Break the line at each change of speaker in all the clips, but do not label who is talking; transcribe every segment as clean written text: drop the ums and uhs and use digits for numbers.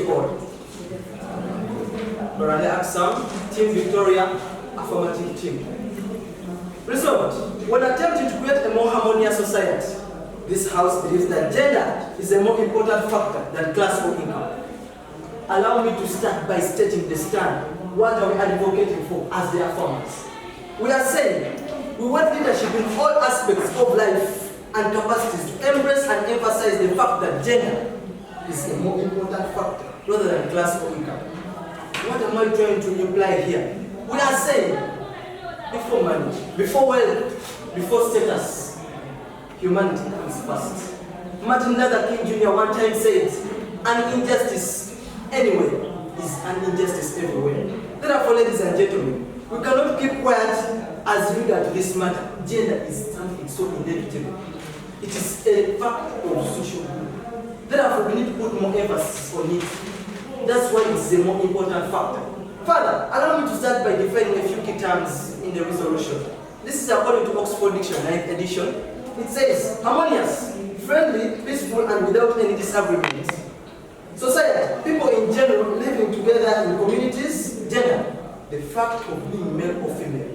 called? Barale Aksam, Team Victoria, affirmative team. Result, when attempting to create a more harmonious society, this house believes that gender is a more important factor than class or income. Allow me to start by stating the stand. What are we advocating for as the affirmers? We are saying we want leadership in all aspects of life and capacities to embrace and emphasize the fact that gender is a more important factor rather than class or income. What am I trying to imply here? We are saying before money, before wealth, before status, humanity comes first. Martin Luther King Jr. one time said, an injustice anywhere is an injustice everywhere. Therefore, ladies and gentlemen, we cannot keep quiet as regard to this matter. Gender is something so inevitable. It is a fact of social group. Therefore, we need to put more emphasis on it. That's why it's a more important factor. Further, allow me to start by defining a few key terms in the resolution. This is according to Oxford Dictionary 9th edition. It says, harmonious, friendly, peaceful, and without any disagreement. Society, people in general living together in communities. Gender, the fact of being male or female,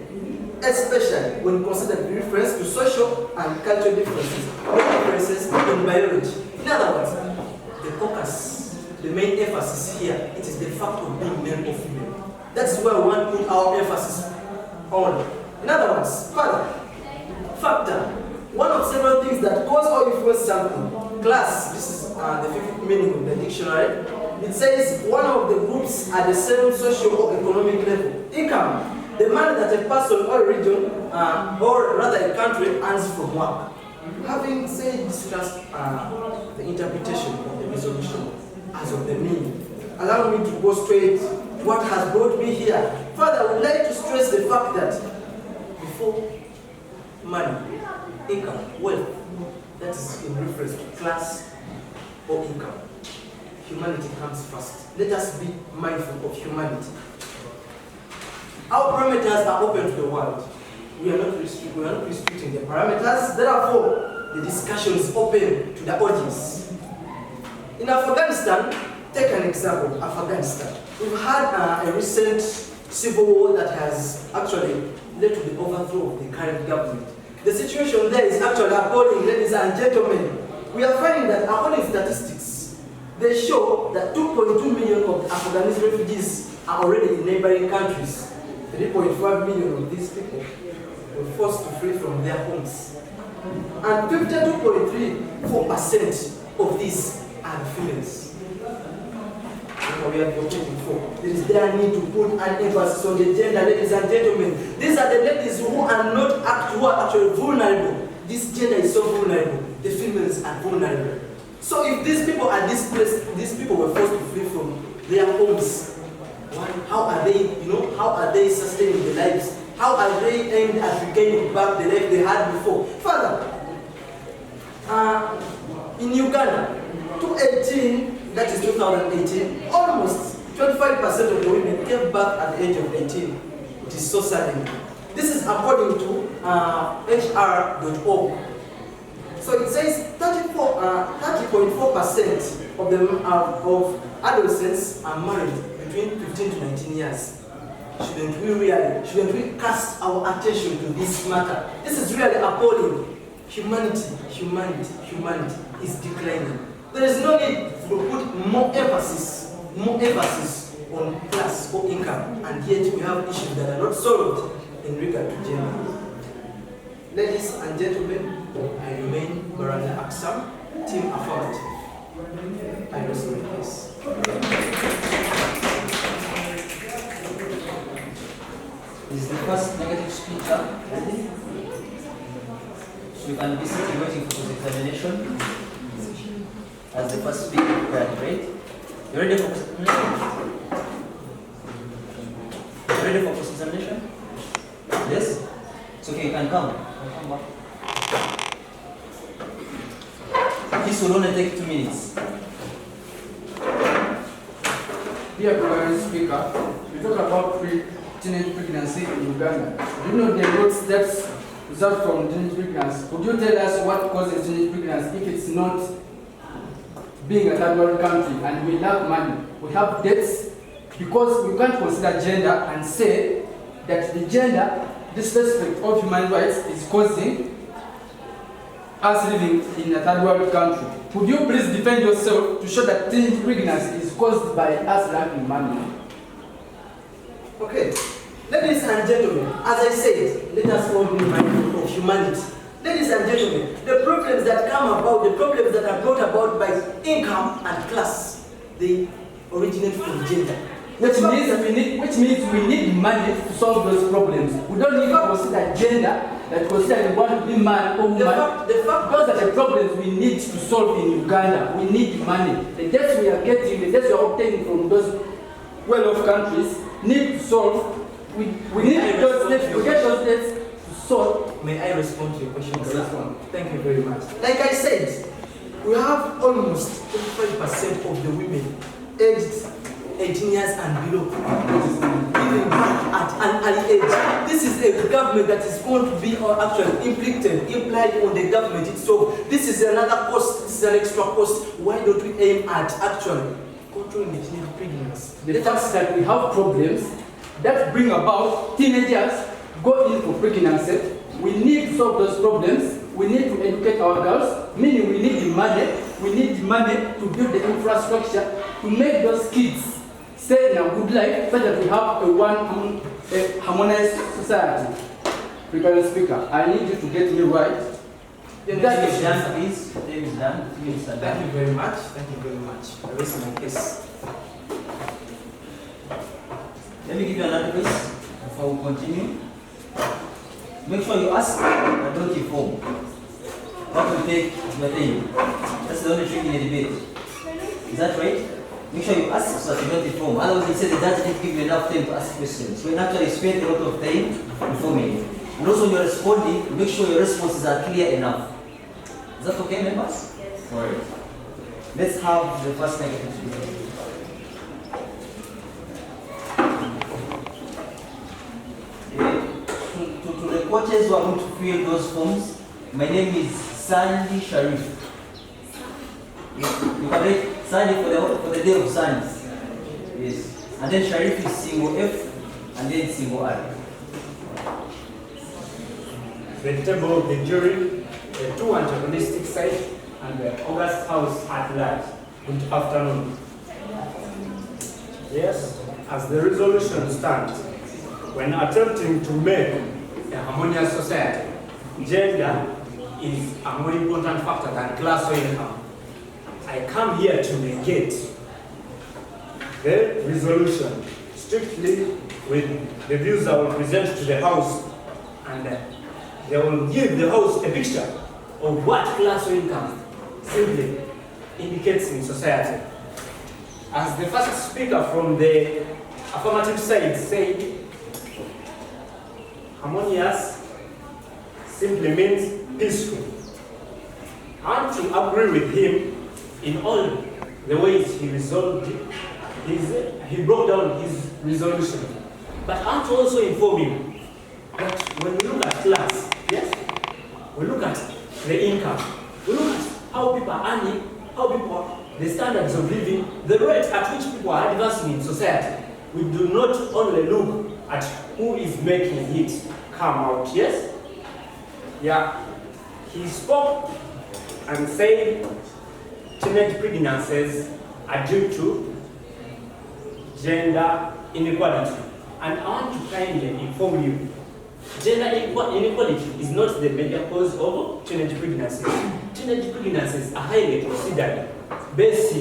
especially when considered in reference to social and cultural differences, no differences in biology. In other words, the focus, the main emphasis here, it is the fact of being male or female. That's where we want to put our emphasis on. In other words, further, factor, one of several things that cause or influence something. Class, this is the fifth meaning of the dictionary. It says one of the groups at the same social or economic level. Income, the money that a person or a region, or rather a country, earns from work. Having discussed the interpretation of the resolution as of the meaning, allow me to go straight to what has brought me here. Further, I would like to stress the fact that before money, income, wealth, that is in reference to class or income, humanity comes first. Let us be mindful of humanity. Our parameters are open to the world. We are not restricting the parameters. Therefore, the discussion is open to the audience. In Afghanistan, take an example, Afghanistan. We've had a recent civil war that has actually led to the overthrow of the current government. The situation there is actually appalling, ladies and gentlemen. We are finding that according to statistics, they show that 2.2 million of Afghanese refugees are already in neighboring countries. 3.5 million of these people were forced to flee from their homes. And 52.34% of these are females. What we are advocating for. There is their need to put an emphasis on the gender, ladies and gentlemen. These are the ladies who are actually vulnerable. This gender is so vulnerable. The females are vulnerable. So if these people are displaced, these people were forced to flee from their homes. How are they sustaining their lives? How are they aimed at regaining back the life they had before? Further, in Uganda, 2018, that is 2018, almost 25% of the women came back at the age of 18. It is so saddening. This is according to HR.org. So it says 30.4% of adolescents are married between 15 to 19 years. Shouldn't we cast our attention to this matter? This is really appalling. Humanity is declining. There is no need to put more emphasis on class or income, and yet we have issues that are not solved in regard to gender. Ladies and gentlemen, I remain Baranda Aksam, Team Affirmative. I rest my case.
Is the first negative speaker ready? So you can be sitting waiting for the examination. As the first speaker prepared, right? You ready for examination? You ready for examination? Yes? It's okay, you can come. Come back. This will only take 2 minutes.
Dear Prime Speaker, we talk about teenage pregnancy in Uganda. Do you know the road steps result from teenage pregnancy? Could you tell us what causes teenage pregnancy if it's not being a third world country and we lack money? we have deaths, because we can't consider gender and say that the gender disrespect of human rights is causing us living in a third world country. Could you please defend yourself to show that teenage pregnancy is caused by us lacking money?
Okay, ladies and gentlemen, as I said, let us all be mindful of humanity. Ladies and gentlemen, the problems that come about, the problems that are brought about by income and class, they originate from gender.
Which means we need money to solve those problems. We don't need to consider gender, that consider we want to be man or woman. Those are the problems we need to solve in Uganda. We need money. The debts we are getting, the debts we are obtaining from those well-off countries need to solve. We need those debts, we get those debts to solve.
May I respond to your question, sir? Thank you very much. Like I said, we have almost 25% of the women aged 18 years and below giving birth at an early age. This is a government that is going to be actually implied on the government itself. This is another cost, this is an extra cost. Why don't we aim at actually controlling the teenage pregnancy?
The fact that we have problems that bring about teenagers go in for pregnancy, we need to solve those problems. We need to educate our girls, meaning we need the money. We need the money to build the infrastructure to make those kids stay in a good life so that we have a harmonious society. Mr. Speaker, I need you to get me right.
That is done, please. That is done.
Thank you very much. Thank you very much. I raise my case.
Let me give you another case before we continue. Make sure you ask and don't inform. What will take your thing? That's the only trick in a debate. Is that right? Make sure you ask so that you don't inform. Otherwise, you say the judge didn't give you enough time to ask questions. So you actually spend a lot of time informing. And also, when you're responding, make sure your responses are clear enough. Is that okay, members? Yes. All right. Let's have the first negative speaker. To the coaches who are going to fill those forms, my name is Sandy Sharif. You can write Sandy for the day of Sands. Yes. And then Sharif is single F and then single R.
The table of the jury, the two antagonistic sides, and the August House at large. Good afternoon. Yes, as the resolution stands, when attempting to make a harmonious society, gender is a more important factor than class or income. I come here to negate the resolution strictly with the views I will present to the House, and they will give the House a picture of what class or income simply indicates in society. As the first speaker from the affirmative side said, harmonious simply means peaceful. I want to agree with him in all the ways he resolved he broke down his resolution. But I want to also inform you that when we look at class, yes, we look at the income, we look at how people are earning, the standards of living, the rate at which people are advancing in society. We do not only look at who is making it come out, yes? Yeah, he spoke and said teenage pregnancies are due to gender inequality. And I want to kindly inform you, gender inequality is not the major cause of teenage pregnancies. Teenage pregnancies are highly considered based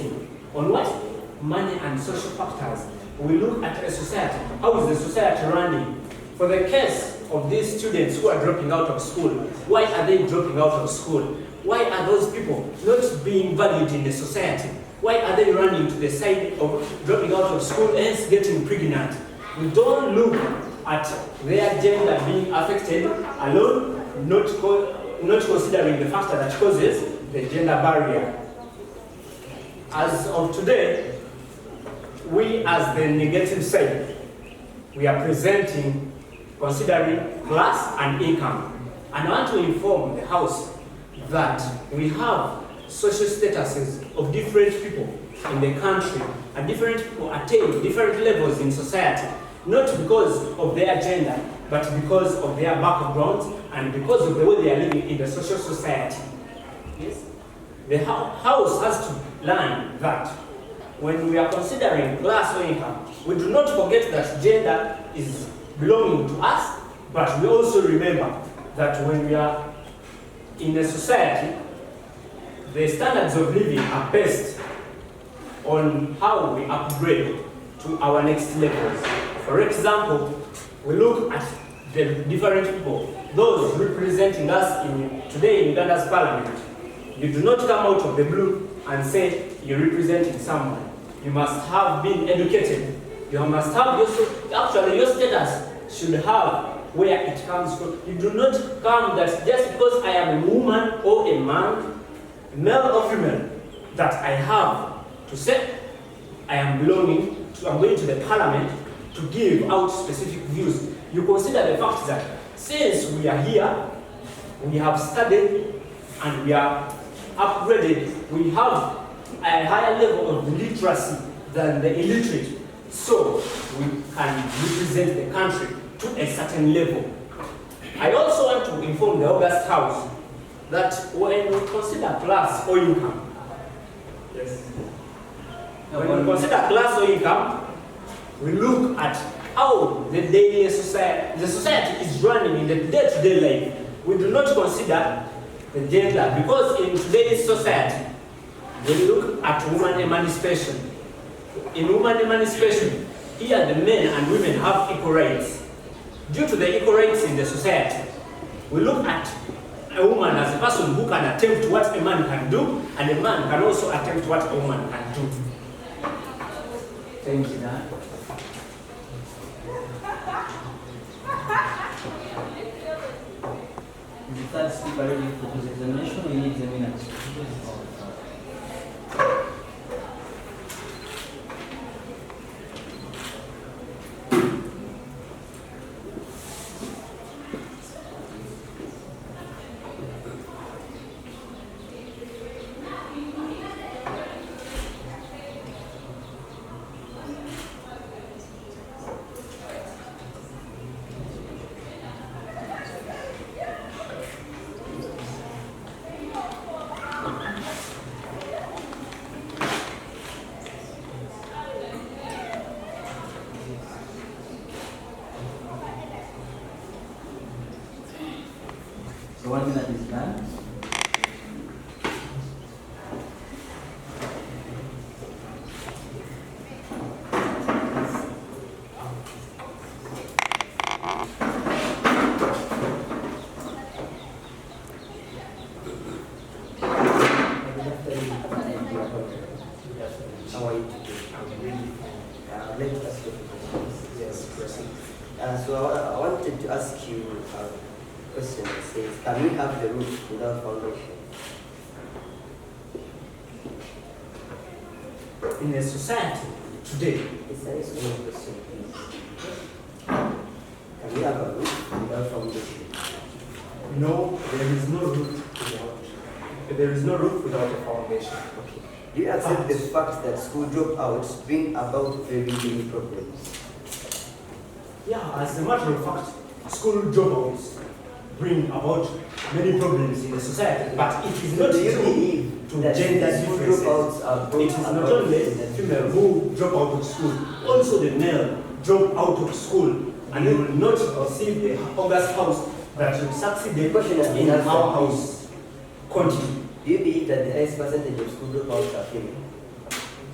on what? Money and social factors. We look at a society. How is the society running? For the case of these students who are dropping out of school, why are they dropping out of school? Why are those people not being valued in the society? Why are they running to the side of dropping out of school and hence getting pregnant? We don't look at their gender being affected alone, not considering the factor that causes the gender barrier. As of today, we as the negative side, we are presenting considering class and income. And I want to inform the House that we have social statuses of different people in the country, and different people attain different levels in society, not because of their gender, but because of their backgrounds and because of the way they are living in the social society. Yes? The house has to learn that when we are considering class or income, we do not forget that gender is belonging to us, but we also remember that when we are in a society, the standards of living are based on how we upgrade to our next levels. For example, we look at the different people, those representing us today in Uganda's parliament. You do not come out of the blue and say you're representing someone. You must have been educated. You must have your status should have where it comes from. You do not come that just because I am a woman or a man, male or female, that I have to say I'm going to the parliament to give out specific views. You consider the fact that since we are here, we have studied and we are upgraded, we have a higher level of literacy than the illiterate, so we can represent the country to a certain level. I also want to inform the August House that when we consider class or income, yes, when we consider class or income, we look at how the daily society is running in the day-to-day life. We do not consider the gender, because in today's society, we look at woman emancipation. In woman emancipation, here the men and women have equal rights. Due to the equal rights in the society, we look at a woman as a person who can attempt what a man can do, and a man can also attempt what a woman can do.
Thank you, Dan. Is the third speaker ready for this examination? We need examiners. So 1 minute is done.
How are you today? Let me ask you a question. Yes, proceed. So I wanted to ask you a question that says, can we have the roof without foundation?
In a society today,
It's a yes or no question, please. Can we have a roof without foundation?
no, there is no roof without a foundation.
Okay. Do you accept the fact that school dropouts bring about very many problems?
Yeah, as a matter of fact, school dropouts bring about many problems in the society, but it is not
Do you
due
believe
to
that
gender
school
differences.
dropouts are
It
brought
is not
about
only
in
the
the
female who drop out of school, also the male drop out of school, and they will not receive the August house that will succeed
The question has been
in
answered.
our house. Continue.
Do you believe that the highest percentage of school dropouts are female?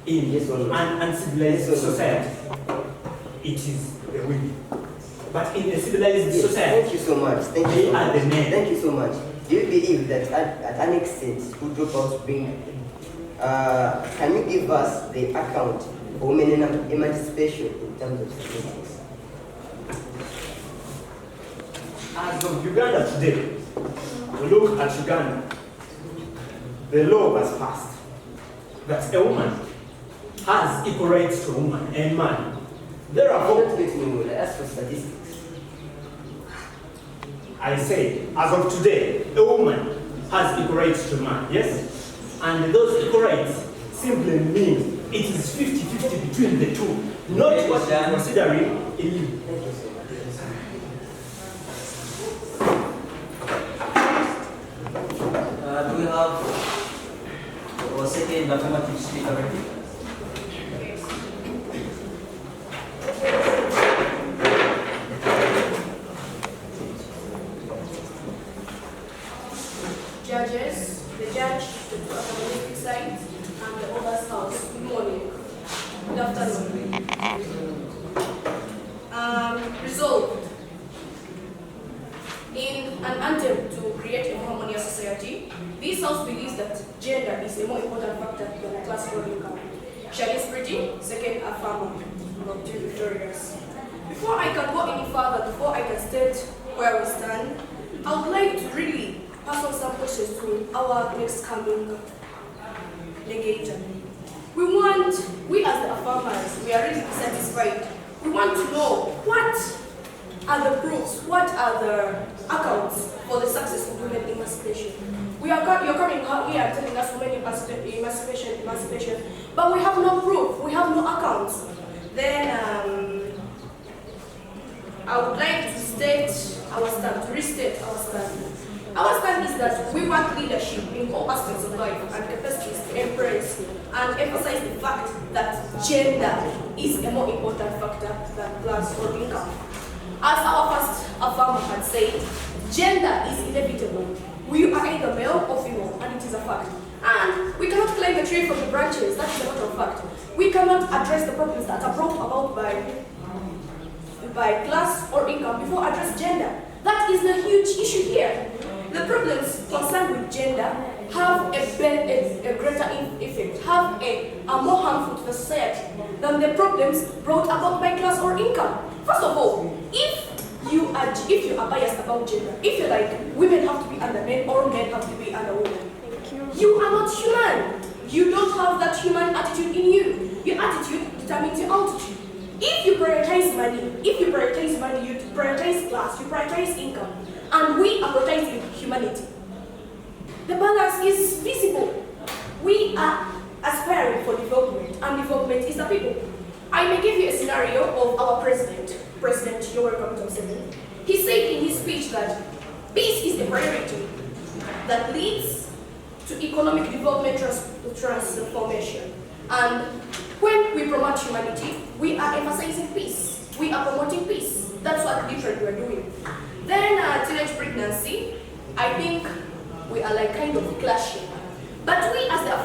In
Yes or no?
an uncivilized
Yes or no?
society, it is the women. But in a civilized
Yes,
society,
thank you so much. Thank you
They
so
are
much.
the men.
Thank you so much. Do you believe that at an extent school dropouts bring? Can you give us the account of women emancipation in terms of statistics?
as of Uganda today, we look at Uganda, the law has passed that a woman has equal rights to a woman and man. Therefore,
Don't get me wrong, I asked for statistics.
I say, as of today, a woman has equal rights to a man, yes? And those equal rights simply means it is 50-50 between the two, not what you are considering in you.
Thank you so much.
Do we have our second affirmative speaker ready?
Judges, the judge, the two academic sides, and the other house. Good morning. Good afternoon. Resolved. In an attempt to create a harmonious society, this house believes that gender is a more important factor than class or income. Shall pretty, second affirmer, not too victorious. Before I can go any further, before I can state where we stand, I would like to really pass on some questions to our next coming negator. We as the affirmers, we are really satisfied. We want to know what are the proofs, what are the accounts for the success of women emancipation. You're coming out here telling us women emancipation, but we have no proof, we have no accounts. Then I would like to state our stand, to restate our stand. Our stand is that we want leadership in all aspects of life and capacities to embrace and emphasize the fact that gender is a more important factor than class or income. As our first affirmer had said, gender is inevitable. We are either male or female, and it is a fact. And we cannot climb the tree from the branches, that is a matter of fact. We cannot address the problems that are brought about by class or income before address gender. That is the huge issue here. The problems concerned with gender have a greater effect, have a more harmful to the society than the problems brought about by class or income. First of all, if you are biased about gender, if you're like women have to be under men or men have to be under women, you are not human. You don't have that human attitude in you. Your attitude determines your altitude. If you prioritize money, you prioritize class, you prioritize income, and we are prioritizing humanity, the balance is visible. We are aspiring for development, and development is the people. I may give you a scenario of our President Yoweri Kaguta Museveni. He said in his speech that peace is the priority that leads to economic development transformation. And when we promote humanity, we are emphasizing peace. We are promoting peace. That's what literally we are doing. Then teenage pregnancy, I think we are like kind of clashing. But we as the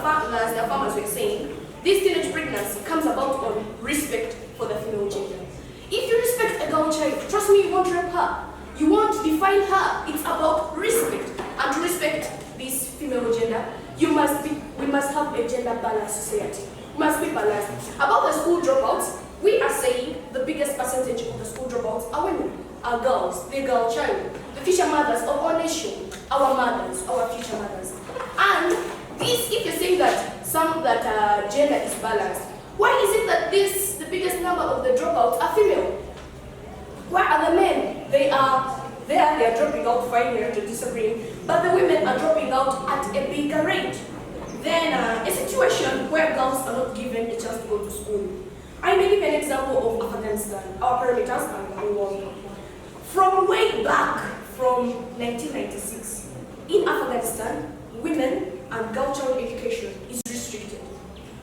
farmers were saying, this teenage pregnancy comes about on respect for the female gender. If you respect a girl child, trust me, you won't rape her. You won't define her. It's about respect. And to respect this female gender, we must have a gender balanced society. We must be balanced. About the school dropouts, we are saying the biggest percentage of the school dropouts are women, are girls, the girl child, the future mothers of our nation, our mothers, our future mothers. And this, if you're saying that gender is balanced, why is it that the biggest number of the dropouts are female? Why are the men? They are dropping out, fine, here to disagree, but the women are dropping out at a bigger rate. Then a situation where girls are not given a chance to go to school. I may give an example of Afghanistan, our perimeters and the war. From way back, from 1996, in Afghanistan, women and girl child education is restricted.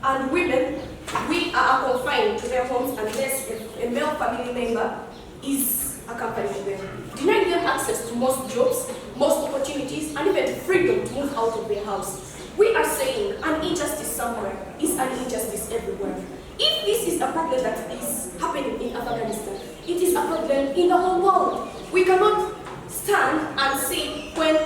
And women, we are confined to their homes unless a male family member is accompanying them. Denying them access to most jobs, most opportunities, and even freedom to move out of their house. We are saying an injustice somewhere is an injustice everywhere. If this is a problem that is happening in Afghanistan, it is a problem in the whole world. We cannot stand and see when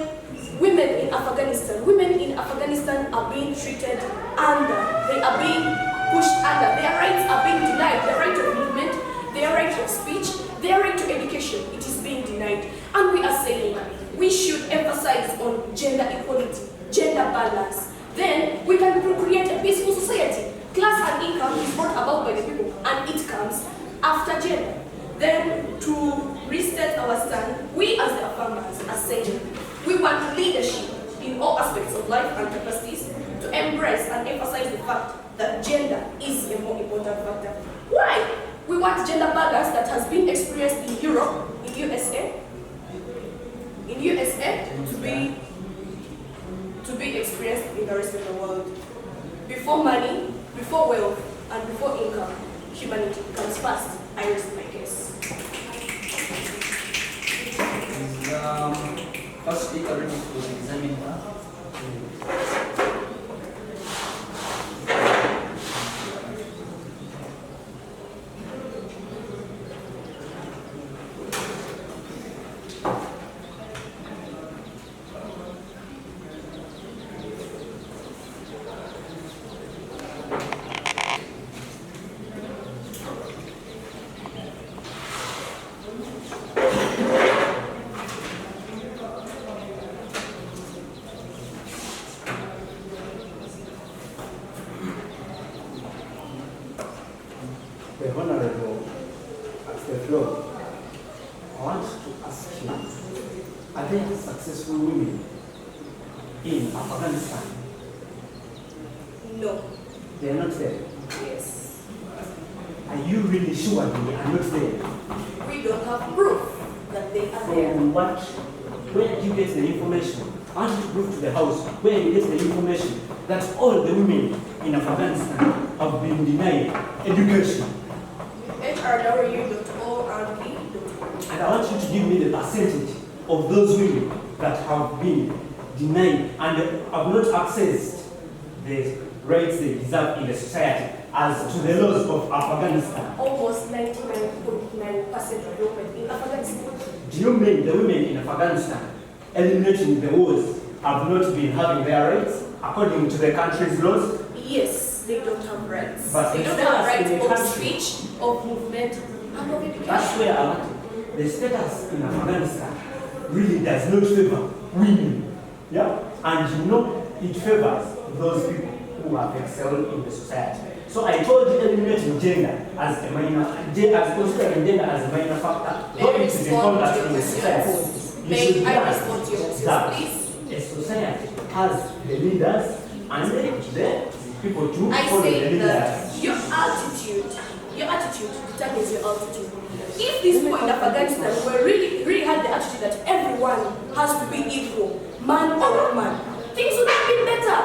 women in Afghanistan are being treated under, they are being pushed under, their rights are being denied, their right of movement, their right of speech, their right to education, it is being denied. And we are saying we should emphasize on gender equality, gender balance. Then we can create a peaceful society. Class and income is brought about by the people, and it comes after gender. Then to restate our stand, we as the farmers are saying we want leadership in all aspects of life and capacities to embrace and emphasize the fact that gender is a more important factor. Why? We want gender balance that has been experienced in Europe, in USA to be experienced in the rest of the world. Before money, before wealth, and before income, humanity comes first. I rest my case.
First speaker ready to examine that.
The Honorable at the floor, I want to ask you, are there successful women in Afghanistan?
No.
They are not there.
Yes.
Are you really sure they are not there?
We don't have proof that they are there.
From what? Where do you get the information? I want you to prove to the House where you get the information that all the women in Afghanistan have been denied education.
HRW.org.
And I want you to give me the percentage of those women that have been denied and have not accessed the rights they deserve in the society as to the laws of Afghanistan.
Almost 99.9% of women in Afghanistan.
Do you mean the women in Afghanistan eliminating the wars have not been having their rights according to the country's laws?
Yes, they don't have rights.
But
they don't have rights of speech, of movement, and of education.
That's where I want it. The status in Afghanistan really does not favor women. Yeah? And you know, it favors those people who have excelled in the society. So I told you eliminating gender as a minor, considering gender as a minor factor, though it is important in the society. You should realize that a society has the leaders and the people to
I
follow the
say
leaders.
that your attitude determines your altitude. If these people in Afghanistan were really had the attitude that everyone has to be equal, man or woman, things would have been better.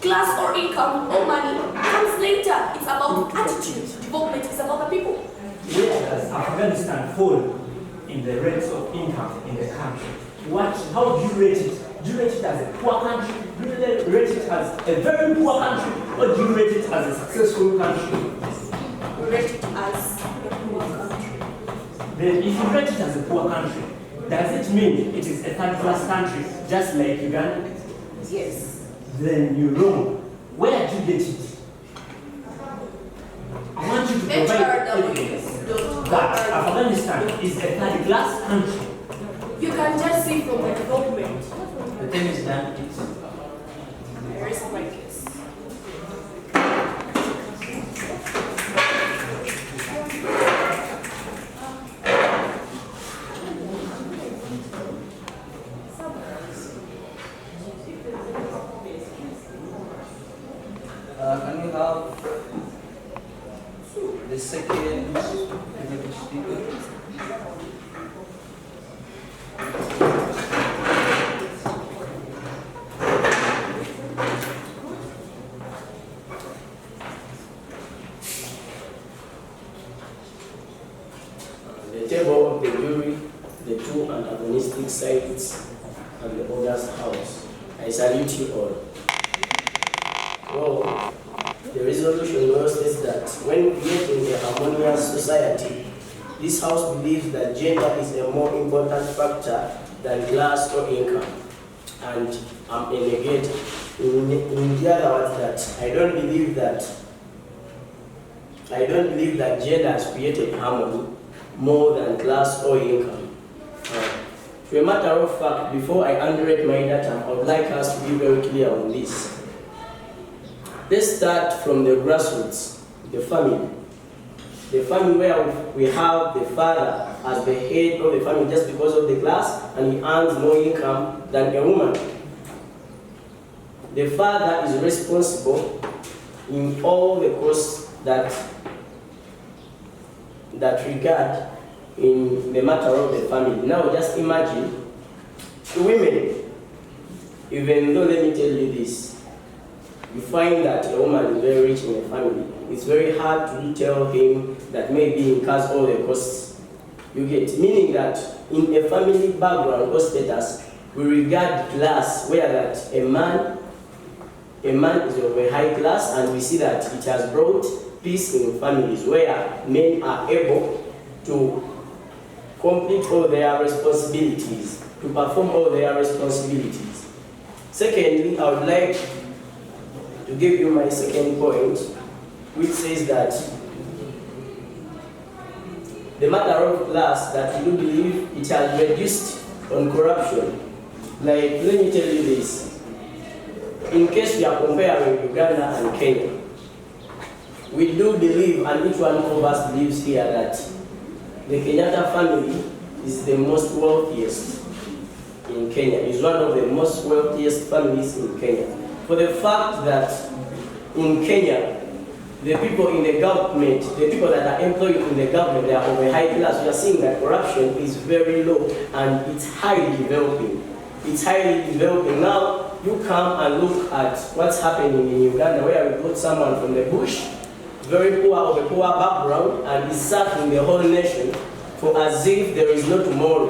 Class or income or money comes later. It's about attitude. Development is about the people.
Where does Afghanistan fall in the rates of income in the country? How do you rate it? Do you rate it as a poor country? Do you rate it as a very poor country? Or do you rate it as a successful country?
We rate it as a poor country.
Then if you rate it as a poor country, does it mean it is a third-class country, just like Uganda?
Yes.
Then you're wrong. Where do you get it? I want you to provide evidence that Afghanistan is a third-class country.
You can just see from the development.
The time is done, please.
I rest my case.
Can we have the second speaker?
The table of the jury, the two antagonistic sides, and the august house. I salute you all. Well, the resolution now states that when creating a harmonious society, this house believes that gender is a more important factor than class or income. And I'm a negative. In the other words, that I don't believe that gender has created harmony more than class or income. To a matter of fact, before I underrate my data, I would like us to be very clear on this. Let's start from the grassroots, the family. The family where we have the father as the head of the family just because of the class, and he earns more income than a woman. The father is responsible in all the courses that regard in the matter of the family. Now just imagine women, even though let me tell you this, you find that a woman is very rich in a family. It's very hard to tell him that maybe he incurs all the costs you get. Meaning that in a family background or status, we regard class where that a man is of a high class, and we see that it has brought peace in families where men are able to complete all their responsibilities, to perform all their responsibilities. Secondly, I would like to give you my second point, which says that the matter of class, that we do believe it has reduced on corruption. Like, let me tell you this. In case we are comparing Uganda and Kenya, we do believe, and each one of us believes here, that the Kenyatta family is the most wealthiest in Kenya, is one of the most wealthiest families in Kenya. For the fact that in Kenya, the people in the government, the people that are employed in the government, they are of a high class. We are seeing that corruption is very low and it's highly developing. It's highly developing. Now, you come and look at what's happening in Uganda, where we put someone from the bush, very poor, of a poor background, and is serving the whole nation for as if there is no tomorrow.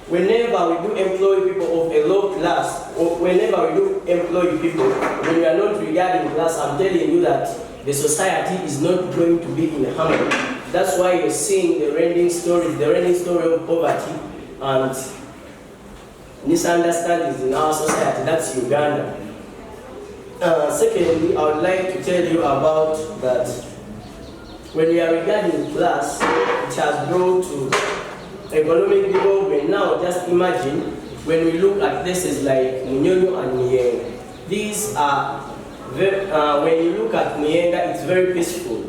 Whenever we do employ people of a low class, or whenever we do employ people, when we are not regarding class, I'm telling you that the society is not going to be in harmony. That's why you're seeing the reigning story of poverty and misunderstandings in our society. That's Uganda. Secondly, I would like to tell you about that when we are regarding class, it has brought to economic development. Now, just imagine when we look at places like Mukono and Nienga. These are when you look at Nienga, it's very peaceful.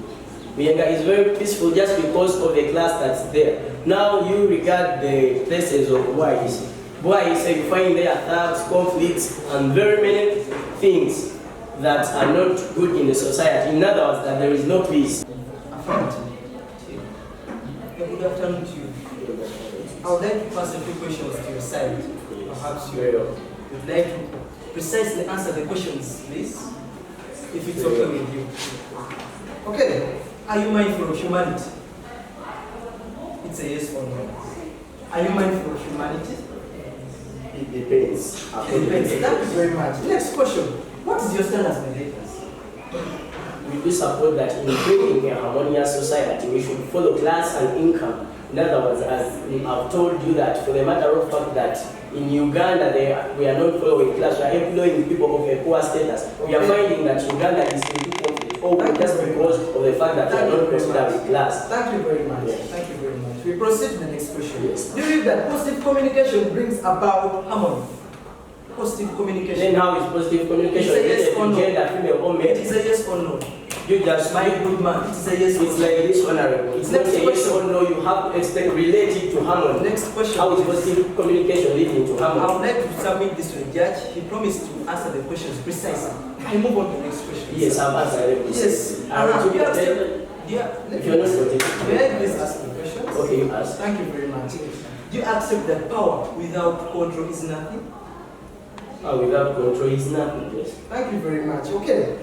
Nienga is very peaceful just because of the class that's there. Now you regard the places of Bwais. Bwais, you find there thugs, conflicts, and very many things that are not good in the society. In other words, that there is no peace.
Affirmative. Good afternoon to you. I would like to pass a few questions to your side. Perhaps you would like to precisely answer the questions, please, if it's okay with you. Okay, are you mindful of humanity? It's a yes or no. Are you mindful of humanity?
It depends.
It depends. Thank you very much. Next question. What is your stand as meditators?
We do support that in creating a harmonious society, we should follow class and income. In other words, as I've told you that for the matter of fact that in Uganda we are not following class, we are employing people of a poor status. We are finding that Uganda is into conflict just because of the fact that we are not considering class.
Thank you very much.
Yes.
Thank you very much. We proceed to the next question.
Yes.
Do you believe that positive communication brings about harmony? Positive communication.
Then how is positive communication
It's a yes
related
or
to
no.
gender, female or male?
It is a yes or no.
You just
My good man, it is a yes or
it's
no.
like this honorable. It's not
Next
a yes
question.
or no, you have to explain related to harmony.
Next question.
How is positive communication leading to
I would
harmony?
like to submit this to the judge. He promised to answer the questions precisely. I move on to the next question.
Yes, I've answered it.
Yes.
Do you
If
you're not protected.
May I please ask the questions?
Okay, you ask.
Thank you very much. Do you accept that power without control is nothing?
Without control is nothing, yes.
Thank you very much. Okay.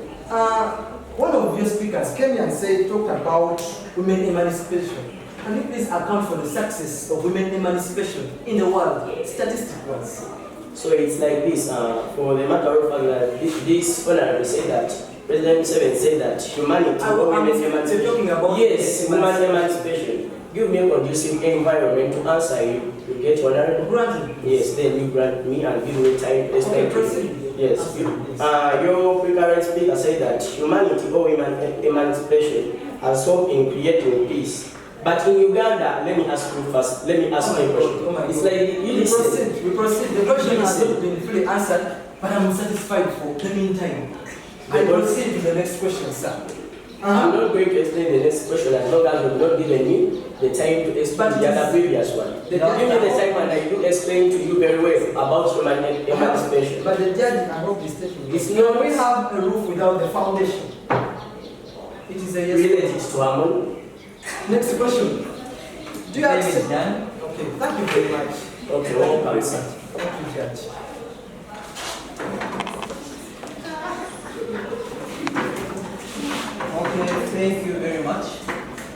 One of your speakers came here and talked about women emancipation. Can you please account for the success of women emancipation in the world, statistic-wise?
So it's like this. For the matter of fact, that this honorable said that President Museveni said that humanity, women emancipation.
Talking about
yes, women emancipation. Give me a conducive environment to answer you. You get honorable.
Granted.
Yes, then you grant me and give me time to explain.
Okay, proceed.
Yes. Your current speaker said that humanity or emancipation has hope in creating peace. But in Uganda, let me ask you first. Let me ask you a question. It's like you listen.
We proceed. The question has not been fully answered, but I'm satisfied for the meantime. I proceed to the next question, sir.
I'm not going to explain the next question as long as you've not given me the time to explain the other previous one. Give me the time and I do explain to you very well about emancipation.
But the judge, I hope is taking
It's not
we have a roof without the foundation. It is a yes.
related to harmony.
Next question. Do you
Time is
accept?
done.
Okay, thank you very much.
Okay, welcome, sir.
Thank you, Judge.
Okay, thank you very much.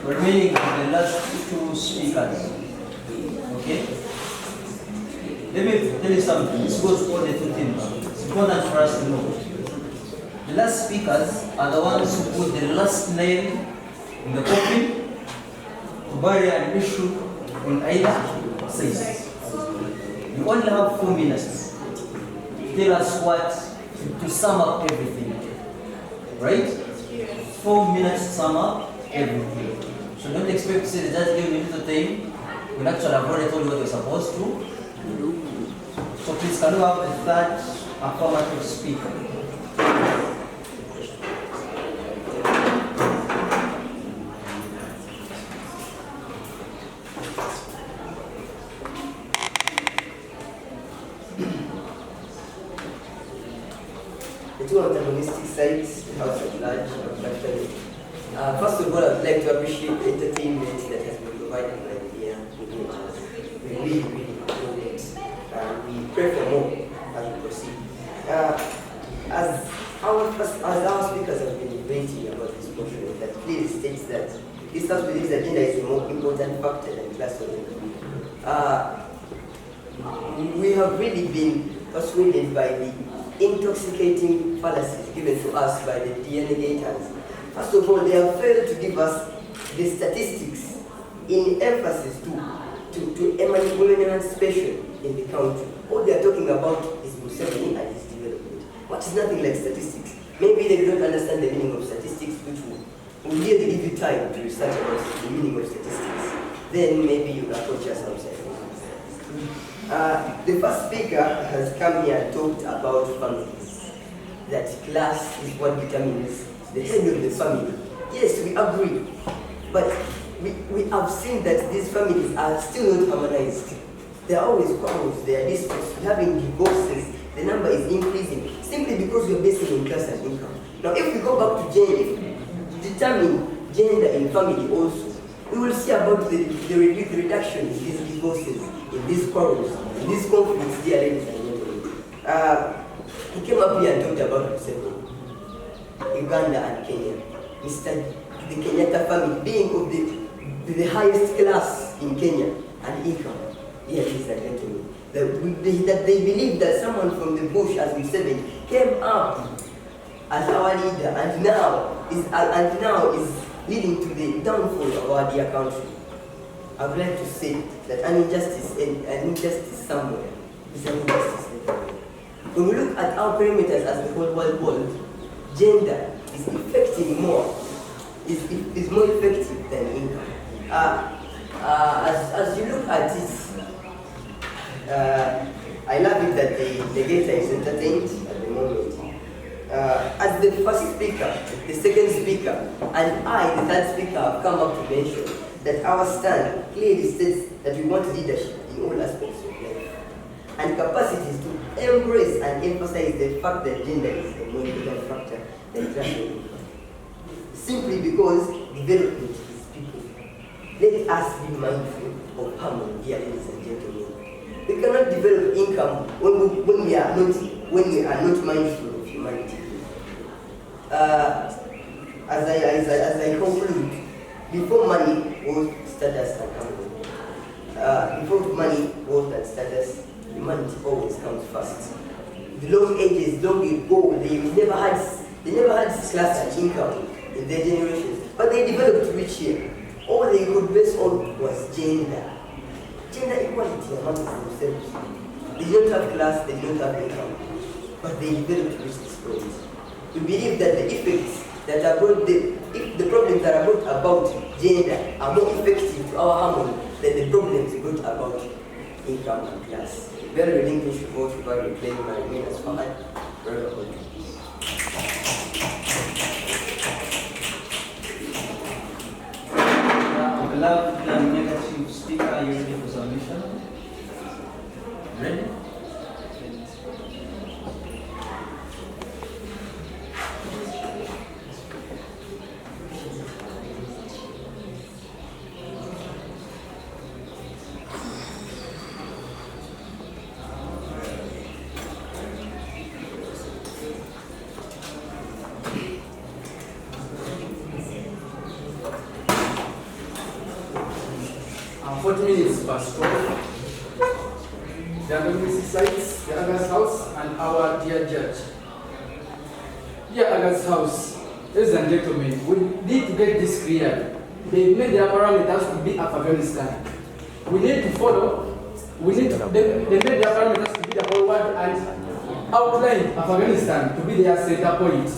Remaining the last two speakers. Okay? Let me tell you something. This goes for the two teams. It's important for us to know. The last speakers are the ones who put the last nail in the coffin to bury an issue on either side. You only have 4 minutes. Tell us what to sum up everything. Right? 4 minutes to sum up everything. So don't expect to say the judge gave me a little time. We'll actually have already told you what you're supposed to. So please can you have the third affirmative speaker?
The two antagonistic sides, the House at large, actually. First of all, I'd like to appreciate the entertainment that has been provided by the engagers. We really, really enjoyed it. We pray for more as we proceed. As our speakers have been debating about this motion, that clearly states that this House believes that gender is a more important factor than class or income. We have really been persuaded by the intoxicating fallacies given to us by the denegators. First of all, they have failed to give us the statistics in emphasis to emancipation in the country. All they are talking about is Museveni and his development. What is nothing like statistics? Maybe they don't understand the meaning of statistics, which will really give you time to research about the meaning of statistics. Then maybe you approach us outside. The first speaker has come here and talked about families. That class is what determines the head of the family. Yes, we agree. But we have seen that these families are still not harmonized. There are always quarrels, there are disputes, we're having divorces, the number is increasing, simply because we are basing on class and income. Now if we go back to gender, if we determine gender in family also, we will see about the reduction in these divorces, in these quarrels, in these conflicts, dear ladies and gentlemen. He came up here and talked about Museveni, Uganda and Kenya. The Kenyatta family being of the highest class in Kenya and income. Dear ladies and gentlemen, that they believe that someone from the bush as Museveni came up as our leader and now is leading to the downfall of our dear country. I would like to say that an injustice somewhere is an injustice everywhere. When we look at our parameters as the whole world, gender is effective more, is more effective than income. As you look at it, I love it that the data is entertained at the moment. As the first speaker, the second speaker, and I, the third speaker, have come up to mention that our stand clearly states that we want leadership in all aspects of life, and capacities to embrace and emphasize the fact that gender is a more important factor than class and income. Simply because development is people. Let us be mindful of harmony, dear ladies and gentlemen. We cannot develop income when we are not mindful of humanity. As I conclude, before money was status and harmony. Before money was and status, humanity always comes first. The long ages, long ago, they never had class and income in their generations, but they developed to reach here. All they could base on was gender. Gender equality amongst themselves. They don't have class, they don't have income, but they developed to reach this point. We believe that the effects that are brought, the problems that are brought about gender are more effective to our harmony than the problems brought about income and class. Very relinquish vote by reclaiming my name as Fahad. Very well.
The
love the negative speaker. Are you ready for submission? Ready?
And 40 minutes past 12. The August sites, the August House, and our dear judge. Dear August House, ladies and gentlemen, we need to get this clear. They made their parameters to be Afghanistan. We need to follow, they made their parameters to be the whole world and outline Afghanistan to be their center point.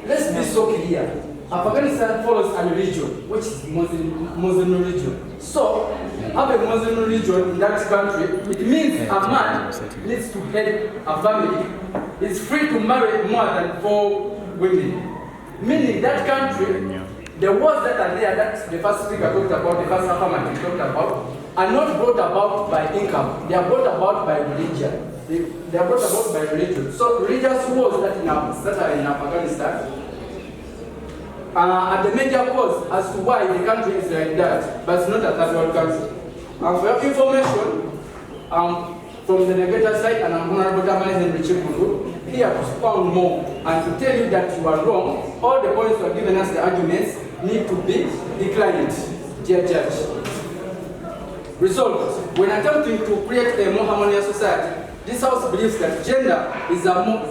Let's be so clear. Afghanistan follows a religion, which is Muslim religion. So, have a Muslim religion in that country, it means a man needs to head a family, is free to marry more than 4 women. Meaning that country, the wars that are there, that the first speaker talked about, the first affirmative talked about, are not brought about by income. They are brought about by religion. They are brought about by religion. So, religious wars that are in Afghanistan, are the major cause as to why the country is like that, but it's not a third world country. For your information, from the negator side, and I'm Honorable Damaris and Richard here to expound more and to tell you that you are wrong. All the points you are giving us, the arguments, need to be declined, dear judge. Result: when attempting to create a more harmonious society, this house believes that gender is a more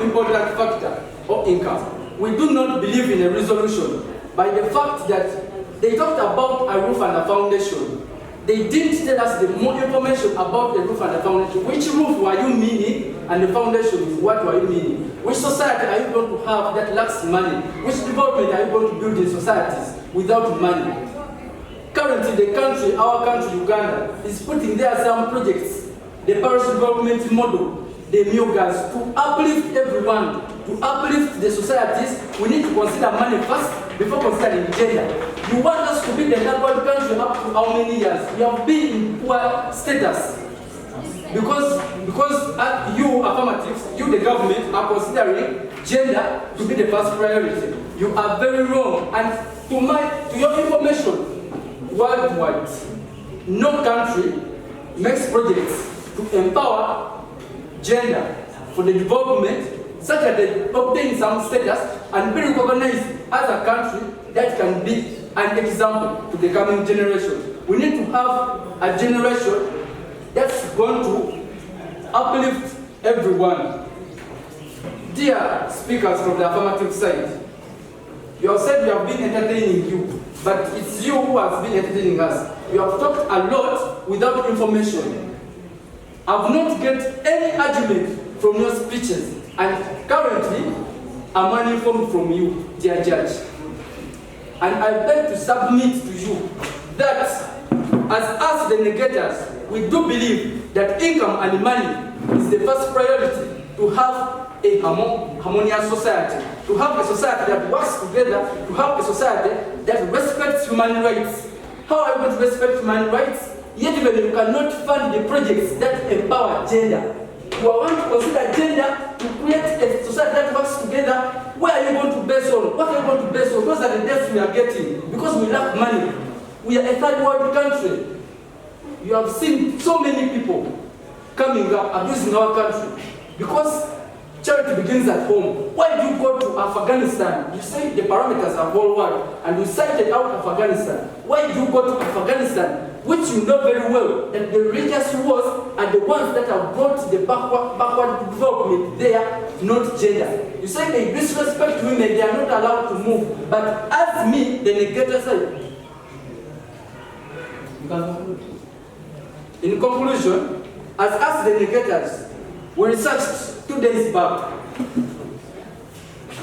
important factor or income. We do not believe in a resolution by the fact that they talked about a roof and a foundation. They didn't tell us the more information about the roof and the foundation. Which roof were you meaning and the foundation, what were you meaning? Which society are you going to have that lacks money? Which development are you going to build in societies without money? Currently, the country, our country, Uganda, is putting there some projects, the parish development model, the myogas, to uplift everyone, to uplift the societies. We need to consider money first before considering gender. You want us to be the third world country up to how many years? We have been in poor status. Because you affirmatives, you the government, are considering gender to be the first priority. You are very wrong. And to your information, worldwide, no country makes projects to empower gender for the development such that they obtain some status and be recognized as a country that can be an example to the coming generation. We need to have a generation that's going to uplift everyone. Dear speakers from the affirmative side, you have said we have been entertaining you, but it's you who has been entertaining us. You have talked a lot without information. I've not get any argument from your speeches, and currently I'm uninformed from you, dear judge. And I beg to submit to you that as us the negators, we do believe that income and money is the first priority to have a harmonious society, to have a society that works together, to have a society that respects human rights. How are you going to respect human rights? Yet even you cannot fund the projects that empower gender. You are going to consider gender to create a society that works together. Where are you going to base on? What are you going to base on? Those are the debts we are getting because we lack money. We are a third world country. You have seen so many people coming up abusing our country because charity begins at home. Why do you go to Afghanistan? You say the parameters are whole world, and you cited out Afghanistan. Why do you go to Afghanistan, which you know very well that the religious wars are the ones that have brought the backward development there, not gender. You say they disrespect women, they are not allowed to move. But as me, the negator side, in conclusion, as us the negators, we researched 2 days back.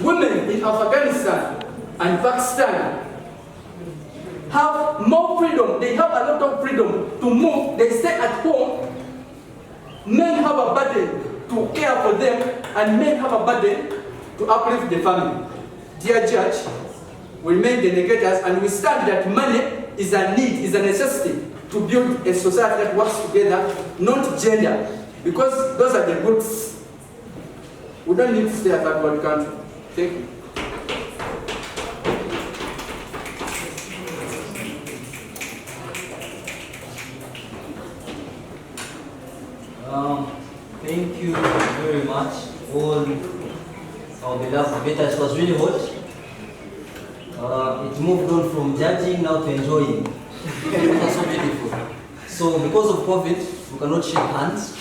Women in Afghanistan and Pakistan have more freedom. They have a lot of freedom to move. They stay at home. Men have a burden to care for them, and men have a burden to uplift the family. Dear judge, we remain the negators, and we stand that money is a need, is a necessity to build a society that works together, not gender, because those are the roots. We don't need to stay at that one country. Thank you.
Thank you very much, all our beloved debaters. It was really hot. It moved on from judging now to enjoying. It was so beautiful. So because of COVID, we cannot shake hands,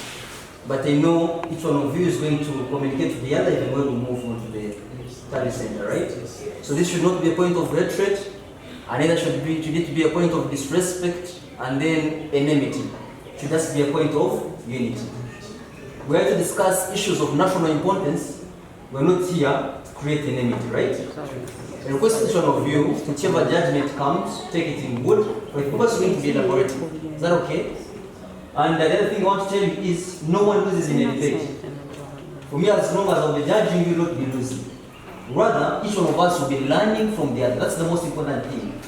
but I know each one of you is going to communicate to the other even when we move on to the study center, right? So this should not be a point of hatred, and neither should it be a point of disrespect and then enmity. It should just be a point of unity. We are to discuss issues of national importance. We're not here to create enmity, right? I request each one of you, whichever judgment comes, take it in good, but of course going to be elaborated. Is that okay? And the other thing I want to tell you is no one loses in a debate. For me, as long as I'll be judging, you will not be losing. Rather, each one of us will be learning from the other. That's the most important thing.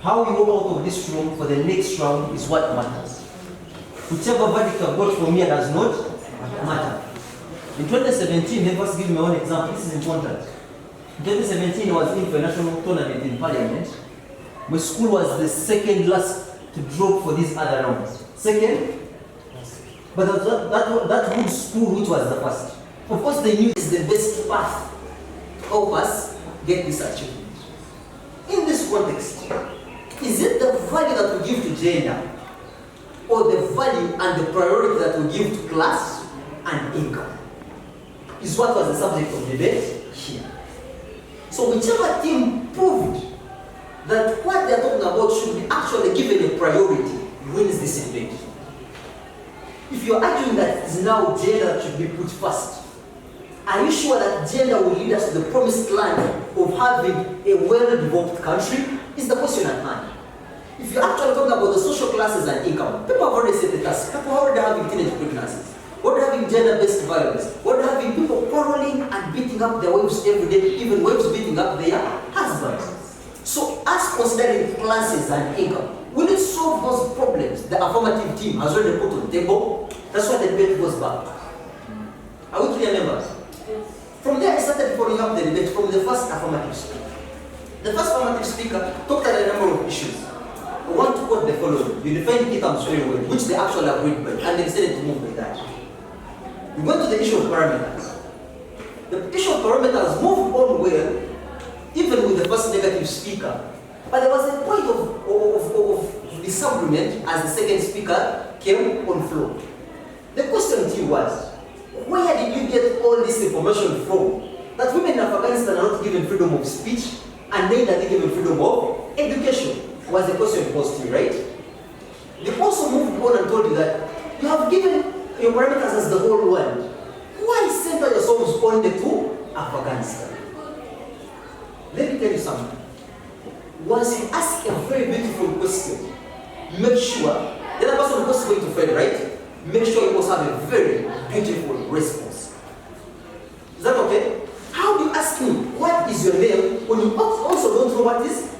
How we go out of this room for the next round is what matters. Whichever verdict I've got from here does not matter. In 2017, let us give me one example. This is important. In 2017, I was in for a national tournament in Parliament. My school was the second last to drop for these other rounds. Second, but that good school which was the first. Of course, they knew it's the best path to help us get this achievement. In this context, is it the value that we give to gender, or the value and the priority that we give to class and income? Is what was the subject of debate here. So whichever team proved that what they're talking about should be actually given a priority wins this debate. If you're arguing that it is now gender that should be put first, are you sure that gender will lead us to the promised land of having a well-developed country? Is the question at hand. If you're actually talking about the social classes and income, people have already said the task. People are already having teenage pregnancies. We're having gender-based violence. We're having people quarreling and beating up their wives every day, even wives beating up their husbands. So, as considering classes and income, we need to solve those problems the affirmative team has already put on the table. That's why the debate goes back. Are we clear, members? From there, I started following up the debate from the first affirmative speaker. The first affirmative speaker talked about a number of issues. I want to quote the following. You defined key terms very well, which they actually agreed by, and they decided to move with that. We went to the issue of parameters. The issue of parameters moved on well, even with the first negative speaker. But there was a point of disagreement as the second speaker came on floor. The question to you was, where did you get all this information from? That women in Afghanistan are not given freedom of speech, and neither are they given freedom of education, was the question posed to you, right? They also moved on and told you that you have given your parameters as the whole world. Why center yourselves only to Afghanistan? Let me tell you something. Once you ask a very beautiful question, make sure the other person who's going to fail, right? Make sure you also have a very beautiful response. Is that okay? How do you ask me what is your name when you also don't know what is?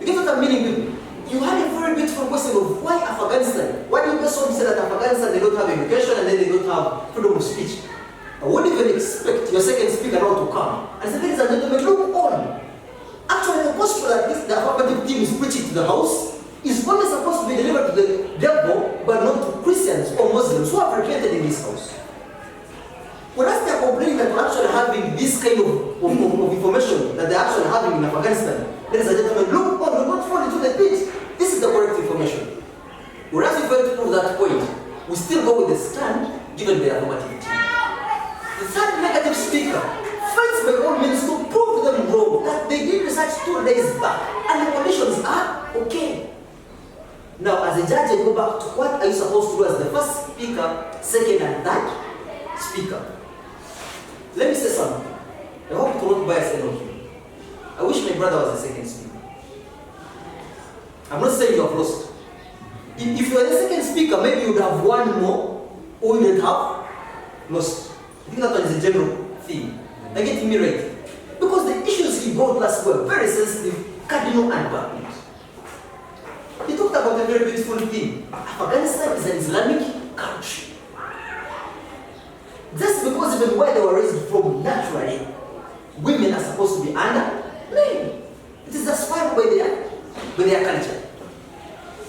You get what I'm meaning, people? You had a very beautiful question of why Afghanistan? Why do you person say that Afghanistan they don't have education and then they don't have freedom of speech? I wouldn't even expect your second speaker now to come and say, ladies and gentlemen, look on. Actually, the gospel that the affirmative team is preaching to the house is only supposed to be delivered to the devil, but not to Christians or Muslims who are represented in this house. Whereas they are complaining that we're actually having this kind of information that they're actually having in Afghanistan, ladies and gentlemen, look on, do not fall into the pit. This is the correct information. Whereas we fail to prove that point, we still go with the stand given by the affirmative team. The third negative speaker fights by all means to prove them wrong, that they did research 2 days back and the conditions are okay. Now, as a judge, I go back to what are you supposed to do as the first speaker, second and third speaker. Let me say something. I hope to not bias any of you. I wish my brother was the second speaker. I'm not saying you have lost. If you are the second speaker, maybe you would have won more, or you would have lost. I think that one is a general theme. Are you getting me right? Because the issues he brought last were very sensitive, cardinal and pertinent.
about a very beautiful thing. Afghanistan is an Islamic country. Just because even where they were raised from naturally, women are supposed to be under men. It is just fine by their culture.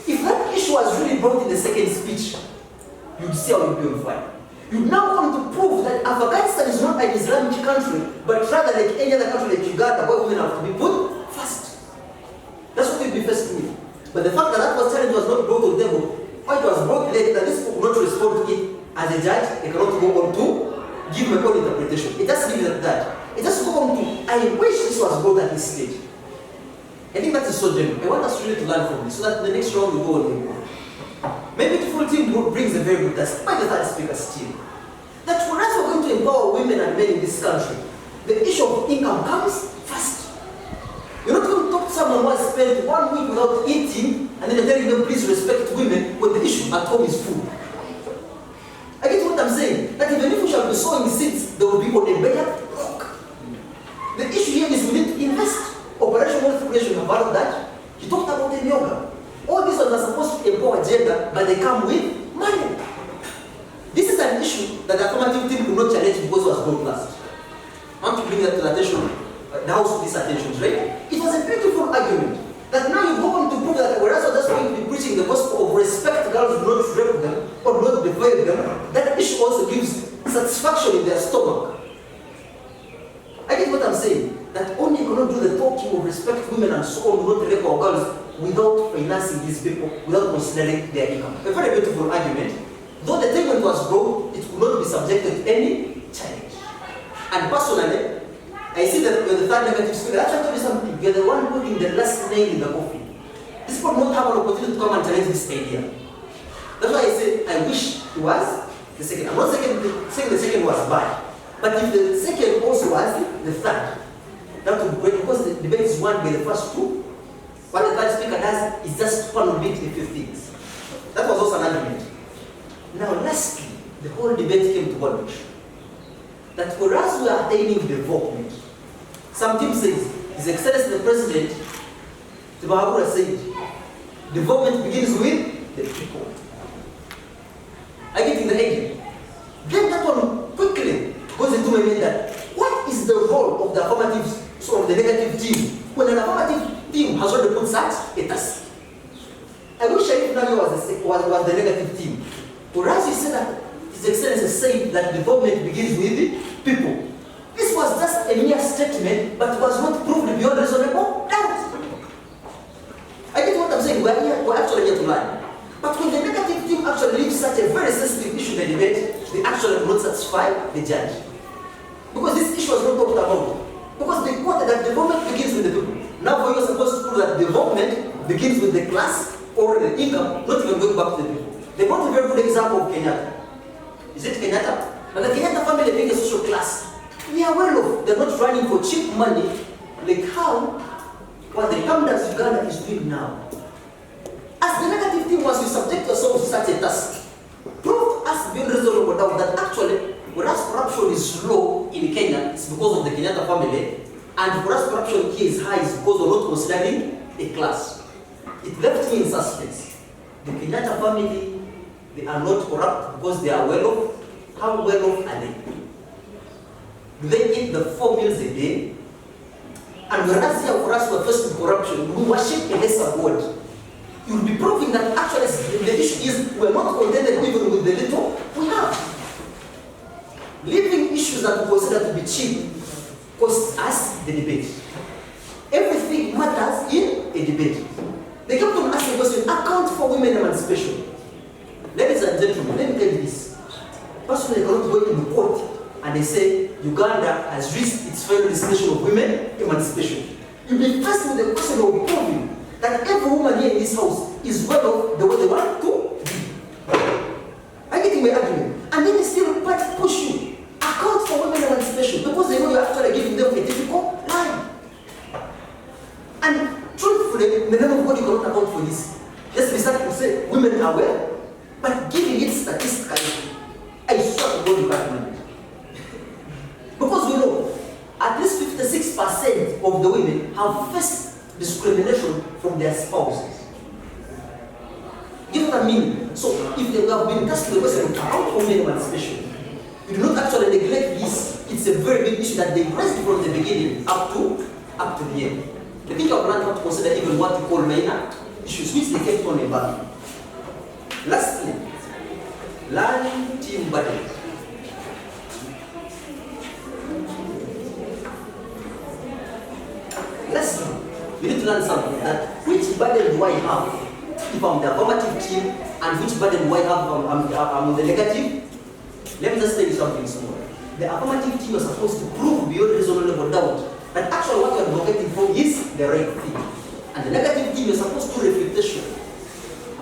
If that issue was really brought in the second speech, you'd see how you'd be on fire. You'd now want to prove that Afghanistan is not an Islamic country, but rather like any other country like Uganda, where women have to be put first. That's what we'd be faced with. But the fact that that challenge was not brought to the table, or it was brought late, that this people could not respond to it as a judge, they cannot go on to give my own interpretation. It doesn't leave it at that. It just go on to, I wish this was brought at this stage. I think that is so genuine. I want us really to learn from this, so that the next round we go on. My beautiful team brings a very good task, by the third speaker's team. That whereas we're going to empower women and men in this country, the issue of income comes first. You're not going to talk to someone who has spent 1 week without eating and then telling them, please respect women, when the issue at home is food. I get what I'm saying, that even if we shall be sowing seeds, they will be on a better rock. The issue here is we need to invest. Operation Wealth Creation, have heard of that? He talked about in yoga. All these ones are supposed to empower gender, but they come with money. This is an issue that the affirmative team could not challenge because it was brought last. I want to bring that to the attention, the House to this attention, right? It was a beautiful argument that now you go on to prove that whereas we're just going to be preaching the gospel of respect girls, do not rape them or not defile them, that issue also gives satisfaction in their stomach. I get what I'm saying. That only you cannot do the talking of respect women and so on, not rape our girls, without financing these people, without considering their income. A very beautiful argument. Though the time when it was brought, it could not be subjected to any challenge. And personally, I see that you're the third negative speaker. Actually, tell you something. You're the one putting the last nail in the coffin. This people not have an opportunity to come and challenge this idea. That's why I say I wish it was the second. I'm not saying the second was bad. But if the second also was the third, that would be great, because the debate is won by the first two. What the third speaker does is just one bit a few things. That was also an argument. Now, lastly, the whole debate came to one issue. That whereas we are attaining development, some team says, His Excellency the President, Tibahagura said, development begins with the people. I get in the idea. Then that one quickly goes into my mind that what is the role of the affirmative, so of the negative team, when an affirmative team has already put such a task? I wish Sharif Nagi was the negative team. Whereas you said that His Excellency said that development begins with the people. This was just a mere statement, but it was not proved beyond reasonable doubt. I get what I'm saying. We're actually here to learn. But when the negative team actually leaves such a very sensitive issue in the debate, they actually will not satisfy the judge. Because this issue was not talked about. Because they quoted that development begins with the people. Now for you are supposed to prove that development begins with the class or the income, not even going back to the people. They brought a very good example of Kenyatta. Is it Kenyatta? And the Kenyatta family being a social class, we are well off. They're not running for cheap money like how what the incumbent Uganda is doing now. As the negative team, once you subject yourself to such a task, prove us beyond reasonable doubt that actually, whereas corruption is low in Kenya, it's because of the Kenyatta family, and whereas corruption here is high, it's because of not considering a class. It left me in suspense. The Kenyatta family, they are not corrupt because they are well off. How well off are they? Do they eat the 4 meals a day? And whereas here for us we're faced with corruption, we worship a lesser God. You'll be proving that actually the issue is we're not contented even with the little we have. Leaving issues that we consider to be cheap costs us the debate. Everything matters in a debate. They kept on asking the question, account for women emancipation. Ladies and gentlemen, let me tell you this. Personally, I cannot go in the court and they say Uganda has reached its final destination of women emancipation. You'll be faced with the question of proving that every woman here in this house is well off the way they want to be. I'm getting my argument. And then they still quite push you. Account for women emancipation because they know you're actually giving them a difficult line. And truthfully, in the name of God, you cannot account for this. Let's be starting to say women are well. But giving it statistically, I swear to God you can't manage. Because we know at least 56% of the women have faced discrimination from their spouses.
what I mean? So if they have been asked the question about home emancipation, you do not actually neglect this. It's a very big issue that they raised from the beginning up to the end. They think you have learned how to consider even what we call minor issues, which they kept on about. Lastly, learn team burden. Lastly, you need to learn something, that which burden do I have if I'm the affirmative team, and which burden do I have if I'm the negative? Let me just tell you something small. The affirmative team is supposed to prove beyond reasonable doubt that actually what you are advocating for is the right thing. And the negative team is supposed to refutation.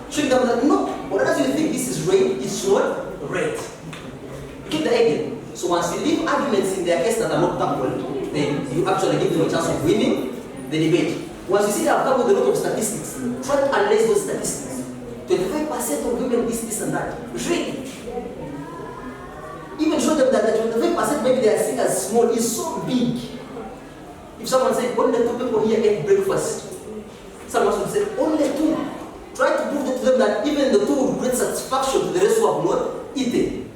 Showing them that no, whatever you think this is right, it's not right. Keep the again. So once you leave arguments in their case that are not tackled, then you actually give them a chance of winning the debate. Once you see they have come with a lot of statistics, try to analyze those statistics. 25% of women this and that. Really. Even show them that the 25% maybe they are seeing as small is so big. If someone said only 2 people here ate breakfast, someone should say only 2. Try to prove to them that even the 2 would bring satisfaction to the rest who have not eaten.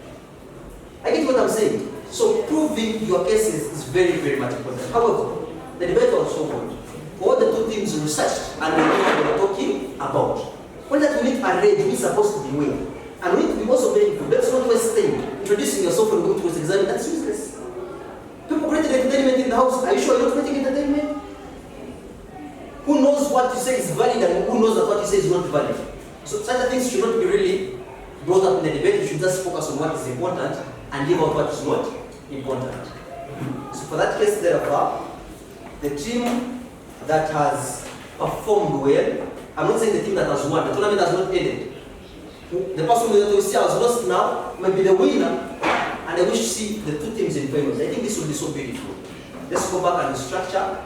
I get what I'm saying. So proving your cases is very, very much important. However, the debate was so good. All the 2 teams researched and we know what they were talking about. When that unit are ready, we're supposed to be winning. And we need to be also very good. Let's not waste time introducing yourself and going to an exam. That's useless. People created entertainment in the house. Are you sure you're not creating entertainment? Who knows what you say is valid and who knows that what you say is not valid? So such things should not be really brought up in the debate. You should just focus on what is important and leave out what is not important. So for that case, therefore, the team that has performed well, I'm not saying the team that has won, the tournament has not ended. The person that we see has lost now may be the winner, and I wish to see the 2 teams in finals. I think this will be so beautiful. Let's go back and structure.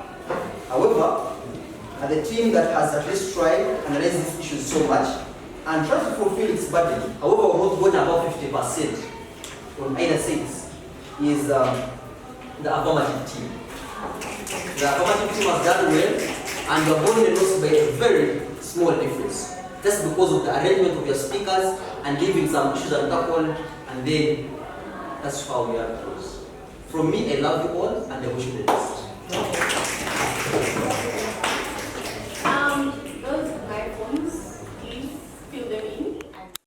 However, the team that has at least tried and raised these issues so much and try to fulfill its burden, however, we're not going above 50% on either sides, is the affirmative team. The affirmative team has done well, and you're only lost by a very small difference. Just because of the arrangement of your speakers and leaving some issues untackled, and then that's how we are close. From me, I love you all and I wish you the best.